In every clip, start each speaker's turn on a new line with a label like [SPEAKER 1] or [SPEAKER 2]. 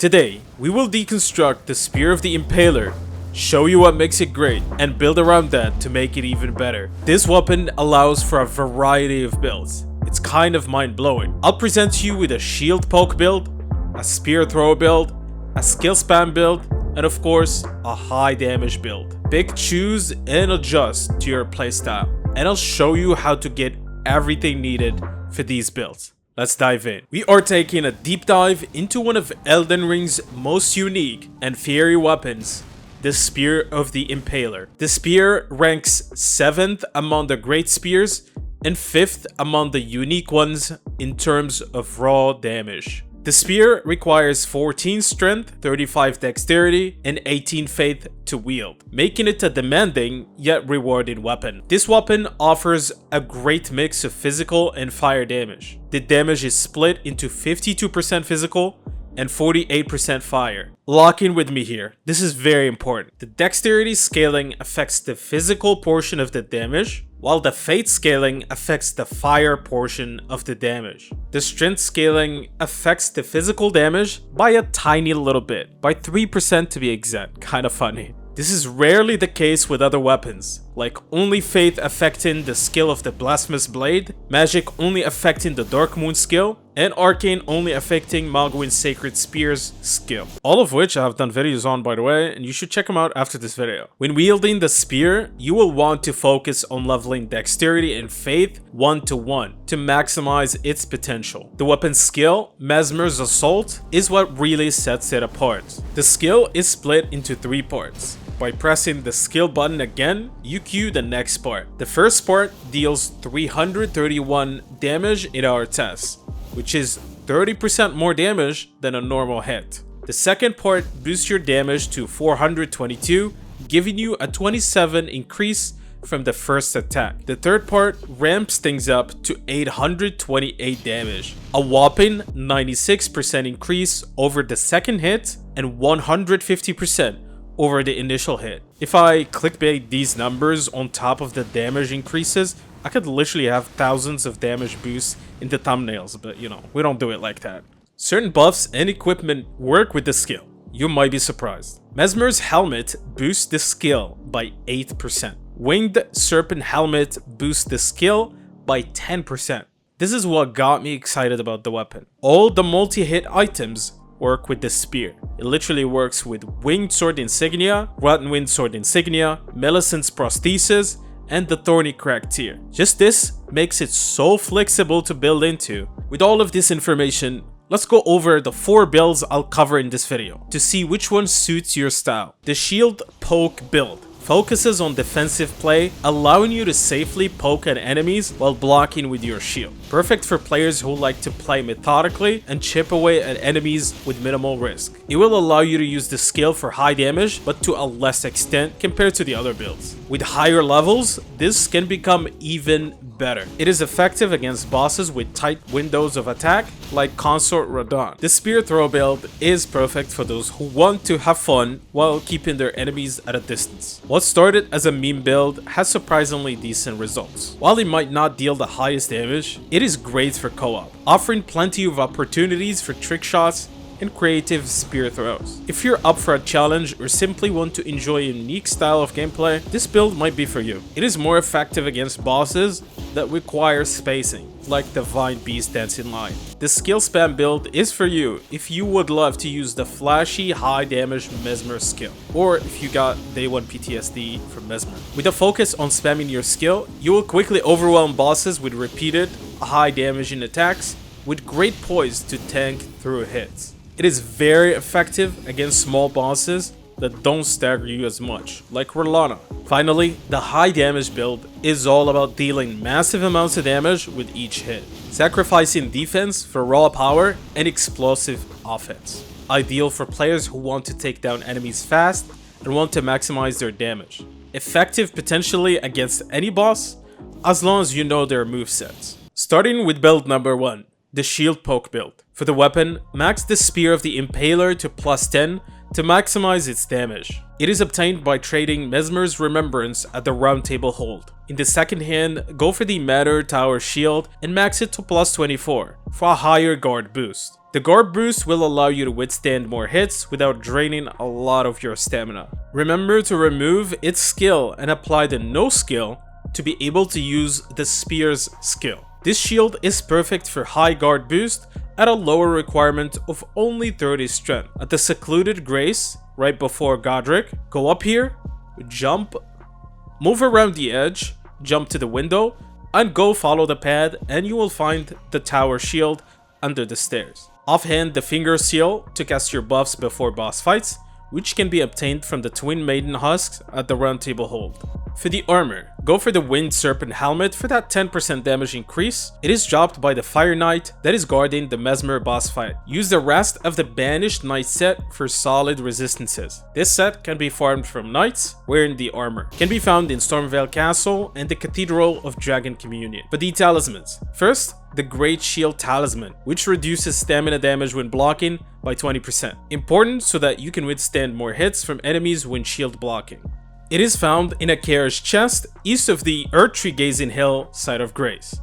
[SPEAKER 1] Today, we will deconstruct the Spear of the Impaler, show you what makes it great, and build around that to make it even better. This weapon allows for a variety of builds. It's kind of mind-blowing. I'll present you with a shield poke build, a spear throw build, a skill spam build, and of course, a high damage build. Pick, choose, and adjust to your playstyle. And I'll show you how to get everything needed for these builds. Let's dive in. We are taking a deep dive into one of Elden Ring's most unique and fiery weapons, the Spear of the Impaler. The spear ranks 7th among the great spears and 5th among the unique ones in terms of raw damage. The spear requires 14 strength, 35 dexterity, and 18 faith to wield, making it a demanding yet rewarding weapon. This weapon offers a great mix of physical and fire damage. The damage is split into 52% physical and 48% fire. Lock in with me here. This is very important. The dexterity scaling affects the physical portion of the damage, while the fate scaling affects the fire portion of the damage. The strength scaling affects the physical damage by a tiny little bit, by 3% to be exact. Kind of funny. This is rarely the case with other weapons, like only Faith affecting the skill of the Blasphemous Blade, Magic only affecting the Dark Moon skill, and Arcane only affecting Magwyn's Sacred Spear's skill. All of which I have done videos on, by the way, and you should check them out after this video. When wielding the spear, you will want to focus on leveling Dexterity and Faith 1-to-1 to maximize its potential. The weapon's skill, Messmer's Assault, is what really sets it apart. The skill is split into 3 parts. By pressing the skill button again, you queue the next part. The first part deals 331 damage in our test, which is 30% more damage than a normal hit. The second part boosts your damage to 422, giving you a 27 increase from the first attack. The third part ramps things up to 828 damage, a whopping 96% increase over the second hit and 150% over the initial hit. If I clickbait these numbers on top of the damage increases, I could literally have thousands of damage boosts in the thumbnails, but you know, we don't do it like that. Certain buffs and equipment work with the skill. You might be surprised. Messmer's Helmet boosts the skill by 8%. Winged Serpent Helmet boosts the skill by 10%. This is what got me excited about the weapon. All the multi-hit items work with the spear. It literally works with Winged Sword Insignia, Rotten Wind Sword Insignia, Millicent's Prosthesis, and the Thorny Crag tier. Just this makes it so flexible to build into. With all of this information, let's go over the 4 builds I'll cover in this video to see which one suits your style. The Shield Poke build focuses on defensive play, allowing you to safely poke at enemies while blocking with your shield. Perfect for players who like to play methodically and chip away at enemies with minimal risk. It will allow you to use the skill for high damage, but to a less extent compared to the other builds. With higher levels, this can become even better. It is effective against bosses with tight windows of attack, like Consort Radon. The Spear Throw build is perfect for those who want to have fun while keeping their enemies at a distance. What started as a meme build has surprisingly decent results. While it might not deal the highest damage, it is great for co-op, offering plenty of opportunities for trick shots and creative spear throws. If you're up for a challenge or simply want to enjoy a unique style of gameplay, this build might be for you. It is more effective against bosses that require spacing, like the Vine Beast Dancing Line. The skill spam build is for you if you would love to use the flashy high damage Messmer skill, or if you got day 1 PTSD from Messmer. With a focus on spamming your skill, you will quickly overwhelm bosses with repeated high damaging attacks with great poise to tank through hits. It is very effective against small bosses that don't stagger you as much, like Rolana. Finally, the high damage build is all about dealing massive amounts of damage with each hit, sacrificing defense for raw power and explosive offense. Ideal for players who want to take down enemies fast and want to maximize their damage. Effective potentially against any boss, as long as you know their movesets. Starting with build number 1. The Shield Poke build. For the weapon, max the Spear of the Impaler to +10 to maximize its damage. It is obtained by trading Messmer's Remembrance at the Round Table Hold. In the second hand, go for the Matter Tower Shield and max it to plus 24 for a higher guard boost. The guard boost will allow you to withstand more hits without draining a lot of your stamina. Remember to remove its skill and apply the no skill to be able to use the Spear's skill. This shield is perfect for high guard boost at a lower requirement of only 30 strength. At the Secluded Grace, right before Godric, go up here, jump, move around the edge, jump to the window, and go follow the path, and you will find the tower shield under the stairs. Offhand, the Finger Seal to cast your buffs before boss fights, which can be obtained from the Twin Maiden Husks at the Round Table Hold. For the armor, go for the Winged Serpent Helmet for that 10% damage increase. It is dropped by the Fire Knight that is guarding the Messmer boss fight. Use the rest of the Banished Knight set for solid resistances. This set can be farmed from knights wearing the armor. It can be found in Stormveil Castle and the Cathedral of Dragon Communion. For the talismans, first, the Great Shield Talisman, which reduces stamina damage when blocking by 20%. Important so that you can withstand more hits from enemies when shield blocking. It is found in a carriage chest east of the Erdtree Gazing Hill site of Grace.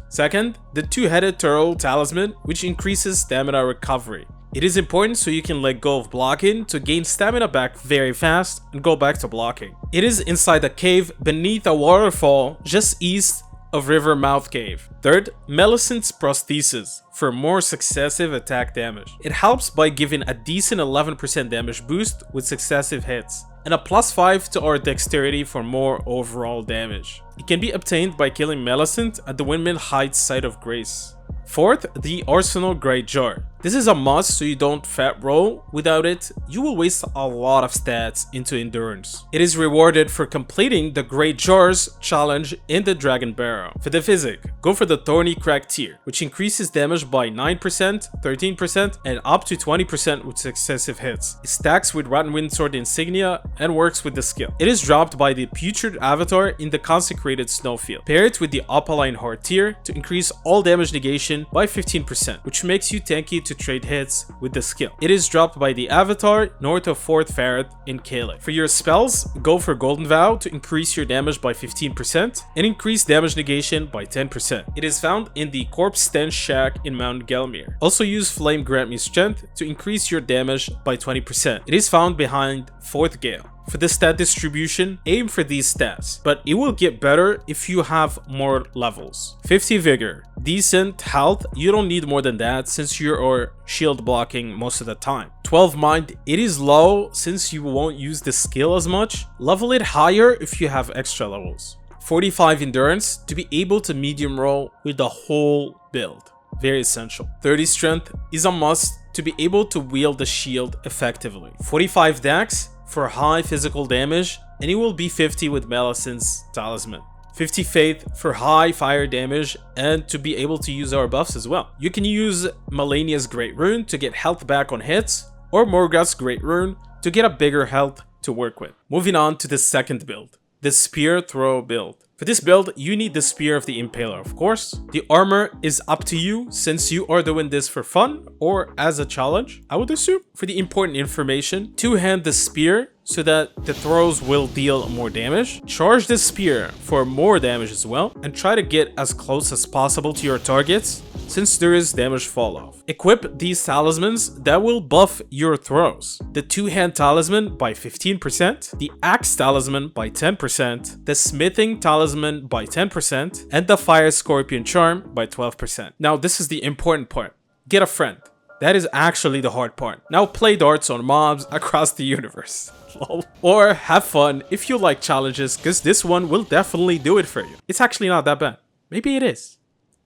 [SPEAKER 1] Second, the Two-Headed Turtle Talisman, which increases stamina recovery. It is important so you can let go of blocking to gain stamina back very fast and go back to blocking. It is inside a cave beneath a waterfall just east of Rivermouth Cave. Third, Millicent's Prosthesis for more successive attack damage. It helps by giving a decent 11% damage boost with successive hits, and a plus 5 to our dexterity for more overall damage. It can be obtained by killing Millicent at the Windmill Heights site of Grace. Fourth, the Arsenal Great Jar. This is a must so you don't fat roll. Without it, you will waste a lot of stats into endurance. It is rewarded for completing the Great Jars challenge in the Dragon Barrow. For the physic, go for the Thorny Crack tier, which increases damage by 9%, 13%, and up to 20% with successive hits. It stacks with Rotten Windsword Insignia and works with the skill. It is dropped by the Putrid Avatar in the Consecrated Snowfield. Pair it with the Opaline Heart tier to increase all damage negation by 15%, which makes you tanky to trade hits with the skill. It is dropped by the Avatar north of 4th Farad in Calais. For your spells, go for Golden Vow to increase your damage by 15% and increase damage negation by 10%. It is found in the Corpse Stench Shack in Mount Gelmir. Also use Flame Grant Me Strength to increase your damage by 20%. It is found behind 4th Gale. For the stat distribution, aim for these stats, but it will get better if you have more levels. 50 Vigor, decent health, you don't need more than that since you are shield blocking most of the time. 12 Mind, it is low since you won't use the skill as much. Level it higher if you have extra levels. 45 Endurance, to be able to medium roll with the whole build. Very essential. 30 Strength is a must to be able to wield the shield effectively. 45 Dex, for high physical damage, and it will be 50 with Millicent's Talisman. 50 Faith for high fire damage and to be able to use our buffs as well. You can use Melania's Great Rune to get health back on hits, or Morgoth's Great Rune to get a bigger health to work with. Moving on to the second build, the Spear Throw build. For this build, you need the Spear of the Impaler, of course. The armor is up to you since you are doing this for fun or as a challenge, I would assume. For the important information, two-hand the spear so that the throws will deal more damage. Charge the spear for more damage as well, and try to get as close as possible to your targets since there is damage fall off. Equip these talismans that will buff your throws. The two-hand talisman by 15%, the axe talisman by 10%, the smithing talisman by 10%, and the fire scorpion charm by 12%. Now this is the important part. Get a friend. That is actually the hard part. Now play darts on mobs across the universe. Or have fun if you like challenges, because this one will definitely do it for you. It's actually not that bad. Maybe it is.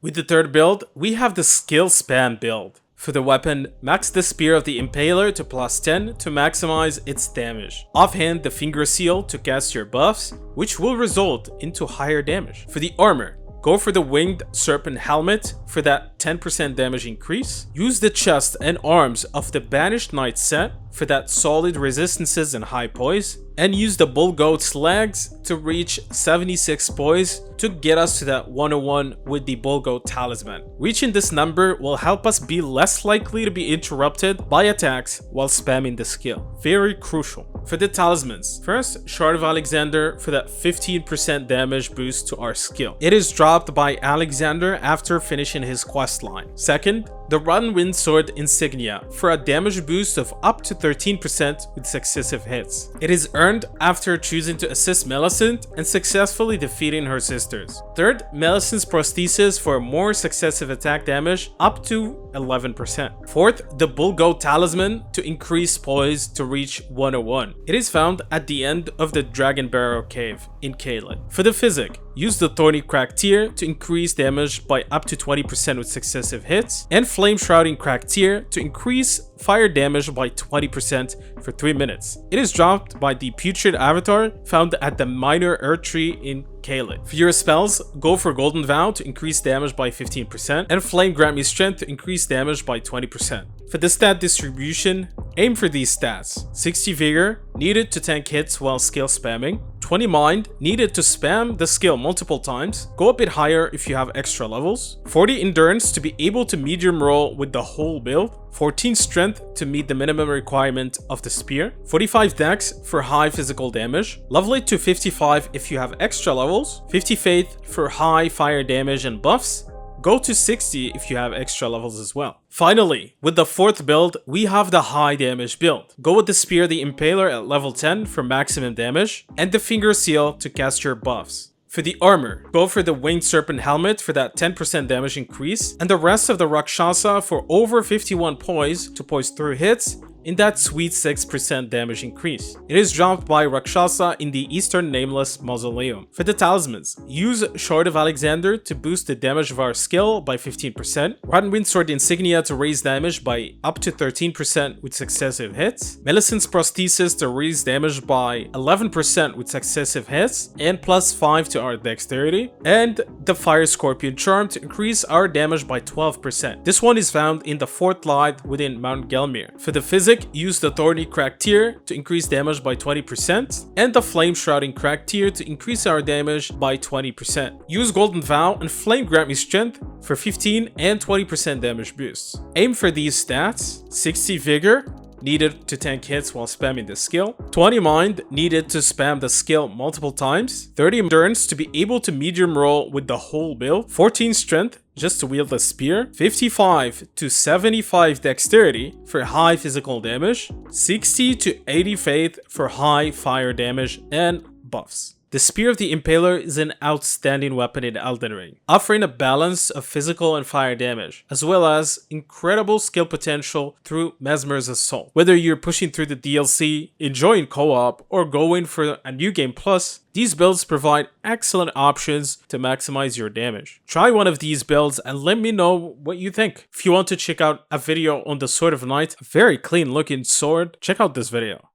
[SPEAKER 1] With the third build, we have the skill spam build. For the weapon, max the Spear of the Impaler to plus 10 to maximize its damage. Offhand the Finger Seal to cast your buffs, which will result into higher damage. For the armor, go for the Winged Serpent Helmet for that 10% damage increase. Use the chest and arms of the Banished Knight set for that solid resistances and high poise, and use the bull goat's legs to reach 76 poise to get us to that 101 with the bull goat talisman. Reaching this number will help us be less likely to be interrupted by attacks while spamming the skill. Very crucial. For the talismans, first, Shard of Alexander for that 15% damage boost to our skill. It is dropped by Alexander after finishing his quest line. Second, the Rotten Wind Sword Insignia for a damage boost of up to 13% with successive hits. It is earned after choosing to assist Millicent and successfully defeating her sisters. Third, Millicent's prosthesis for more successive attack damage up to 11%. Fourth, the Bull Goat Talisman to increase poise to reach 101. It is found at the end of the Dragon Barrow Cave in Caelid. For the physic, use the Thorny Crack Tear to increase damage by up to 20% with successive hits, and Flame Shrouding Crack Tear to increase fire damage by 20% for 3 minutes. It is dropped by the Putrid Avatar found at the Minor Erdtree in Caelid. For your spells, go for Golden Vow to increase damage by 15%, and Flame Grant Me Strength to increase damage by 20%. For the stat distribution, aim for these stats. 60 Vigor, needed to tank hits while skill spamming. 20 Mind, needed to spam the skill multiple times. Go a bit higher if you have extra levels. 40 Endurance to be able to medium roll with the whole build. 14 Strength to meet the minimum requirement of the spear. 45 Dex for high physical damage. Level it to 55 if you have extra levels. 50 Faith for high fire damage and buffs. Go to 60 if you have extra levels as well. Finally, with the fourth build, we have the high damage build. Go with the Spear the Impaler at level 10 for maximum damage, and the Finger Seal to cast your buffs. For the armor, go for the Winged Serpent Helmet for that 10% damage increase, and the rest of the Rakshasa for over 51 poise to poise through hits in that sweet 6% damage increase. It is dropped by Rakshasa in the Eastern Nameless Mausoleum. For the talismans, use Shard of Alexander to boost the damage of our skill by 15%, Rotten Wind Sword Insignia to raise damage by up to 13% with successive hits, Millicent's Prosthesis to raise damage by 11% with successive hits, and plus 5 to our dexterity, and the Fire Scorpion Charm to increase our damage by 12%. This one is found in the 4th light within Mount Gelmir. For the physic, use the Thorny Crack Tear to increase damage by 20%, and the Flame Shrouding Crack Tear to increase our damage by 20%. Use Golden Vow and Flame Grant Me Strength for 15 and 20% damage boosts. Aim for these stats: 60 Vigor, needed to tank hits while spamming the skill, 20 Mind, needed to spam the skill multiple times, 30 Endurance to be able to medium roll with the whole build, 14 Strength just to wield the spear, 55 to 75 dexterity for high physical damage, 60 to 80 faith for high fire damage and buffs. The Spear of the Impaler is an outstanding weapon in Elden Ring, offering a balance of physical and fire damage, as well as incredible skill potential through Messmer's Assault. Whether you're pushing through the DLC, enjoying co-op, or going for a new game plus, these builds provide excellent options to maximize your damage. Try one of these builds and let me know what you think. If you want to check out a video on the Sword of Night, a very clean looking sword, check out this video.